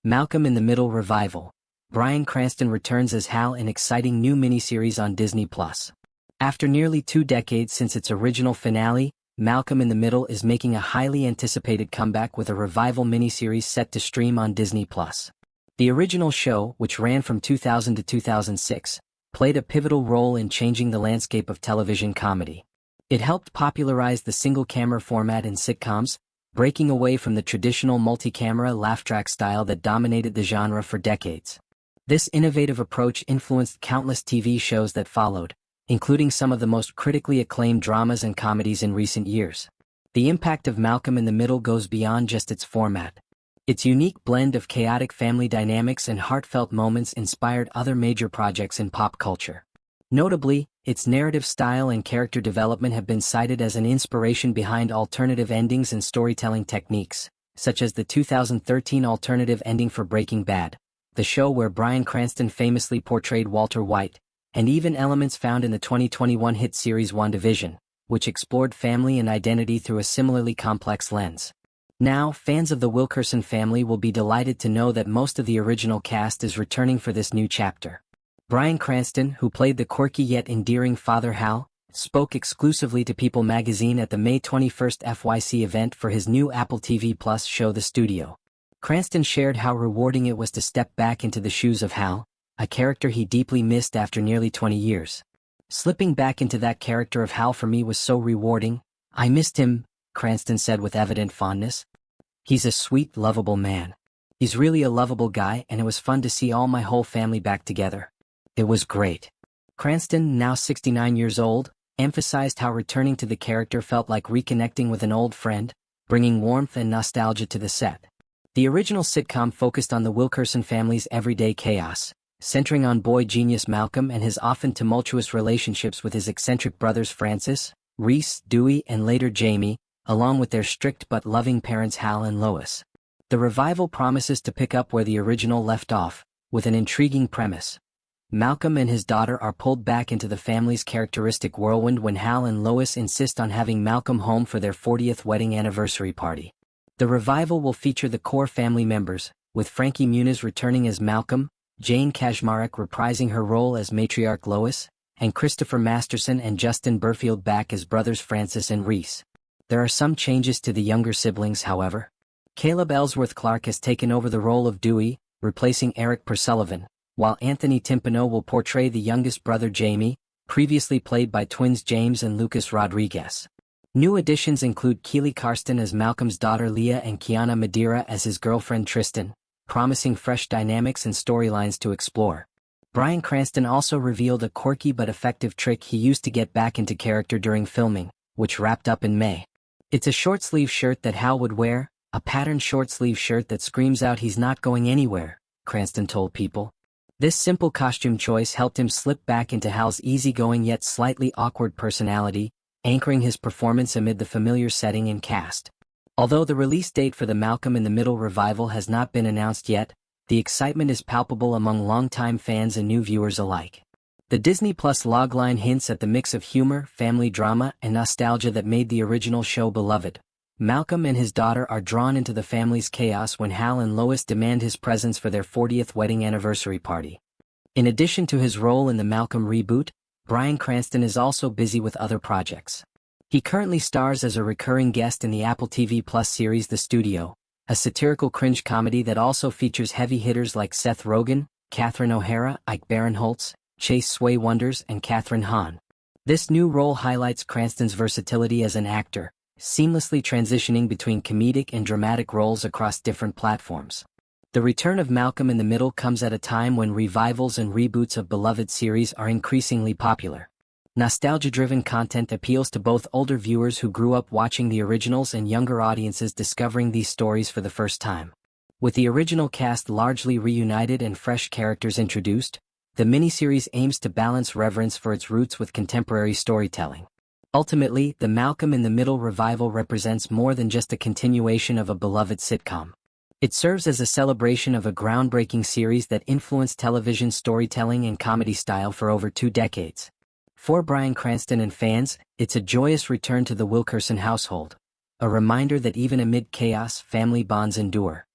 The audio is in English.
Malcolm in the Middle revival. Bryan Cranston returns as Hal in exciting new miniseries on Disney+. After nearly 2 decades since its original finale, Malcolm in the Middle is making a highly anticipated comeback with a revival miniseries set to stream on Disney+. The original show, which ran from 2000 to 2006, played a pivotal role in changing the landscape of television comedy. It helped popularize the single-camera format in sitcoms, breaking away from the traditional multi-camera laugh-track style that dominated the genre for decades. This innovative approach influenced countless TV shows that followed, including some of the most critically acclaimed dramas and comedies in recent years. The impact of Malcolm in the Middle goes beyond just its format. Its unique blend of chaotic family dynamics and heartfelt moments inspired other major projects in pop culture. Notably, its narrative style and character development have been cited as an inspiration behind alternative endings and storytelling techniques, such as the 2013 alternative ending for Breaking Bad, the show where Bryan Cranston famously portrayed Walter White, and even elements found in the 2021 hit series WandaVision, which explored family and identity through a similarly complex lens. Now, fans of the Wilkerson family will be delighted to know that most of the original cast is returning for this new chapter. Bryan Cranston, who played the quirky yet endearing Father Hal, spoke exclusively to People magazine at the May 21st FYC event for his new Apple TV Plus show The Studio. Cranston shared how rewarding it was to step back into the shoes of Hal, a character he deeply missed after nearly 20 years. Slipping back into that character of Hal for me was so rewarding. I missed him, Cranston said with evident fondness. He's a sweet, lovable man. He's really a lovable guy, and it was fun to see all my whole family back together. It was great. Cranston, now 69 years old, emphasized how returning to the character felt like reconnecting with an old friend, bringing warmth and nostalgia to the set. The original sitcom focused on the Wilkerson family's everyday chaos, centering on boy genius Malcolm and his often tumultuous relationships with his eccentric brothers Francis, Reese, Dewey, and later Jamie, along with their strict but loving parents Hal and Lois. The revival promises to pick up where the original left off, with an intriguing premise. Malcolm and his daughter are pulled back into the family's characteristic whirlwind when Hal and Lois insist on having Malcolm home for their 40th wedding anniversary party. The revival will feature the core family members, with Frankie Muniz returning as Malcolm, Jane Kaczmarek reprising her role as matriarch Lois, and Christopher Masterson and Justin Berfield back as brothers Francis and Reese. There are some changes to the younger siblings, however. Caleb Ellsworth Clark has taken over the role of Dewey, replacing Eric Pursullivan, while Anthony Timpano will portray the youngest brother Jamie, previously played by twins James and Lucas Rodriguez. New additions include Keely Karsten as Malcolm's daughter Leah and Kiana Madeira as his girlfriend Tristan, promising fresh dynamics and storylines to explore. Bryan Cranston also revealed a quirky but effective trick he used to get back into character during filming, which wrapped up in May. It's a short-sleeve shirt that Hal would wear, a patterned short-sleeve shirt that screams out he's not going anywhere, Cranston told People. This simple costume choice helped him slip back into Hal's easygoing yet slightly awkward personality, anchoring his performance amid the familiar setting and cast. Although the release date for the Malcolm in the Middle revival has not been announced yet, the excitement is palpable among longtime fans and new viewers alike. The Disney Plus logline hints at the mix of humor, family drama, and nostalgia that made the original show beloved. Malcolm and his daughter are drawn into the family's chaos when Hal and Lois demand his presence for their 40th wedding anniversary party. In addition to his role in the Malcolm reboot, Bryan Cranston is also busy with other projects. He currently stars as a recurring guest in the Apple TV Plus series The Studio, a satirical cringe comedy that also features heavy hitters like Seth Rogen, Catherine O'Hara, Ike Barinholtz, Chase Sway Wonders, and Kathryn Hahn. This new role highlights Cranston's versatility as an actor, seamlessly transitioning between comedic and dramatic roles across different platforms. The return of Malcolm in the Middle comes at a time when revivals and reboots of beloved series are increasingly popular. Nostalgia-driven content appeals to both older viewers who grew up watching the originals and younger audiences discovering these stories for the first time. With the original cast largely reunited and fresh characters introduced, the miniseries aims to balance reverence for its roots with contemporary storytelling. Ultimately, the Malcolm in the Middle revival represents more than just a continuation of a beloved sitcom. It serves as a celebration of a groundbreaking series that influenced television storytelling and comedy style for over 2 decades. For Bryan Cranston and fans, it's a joyous return to the Wilkerson household, a reminder that even amid chaos, family bonds endure.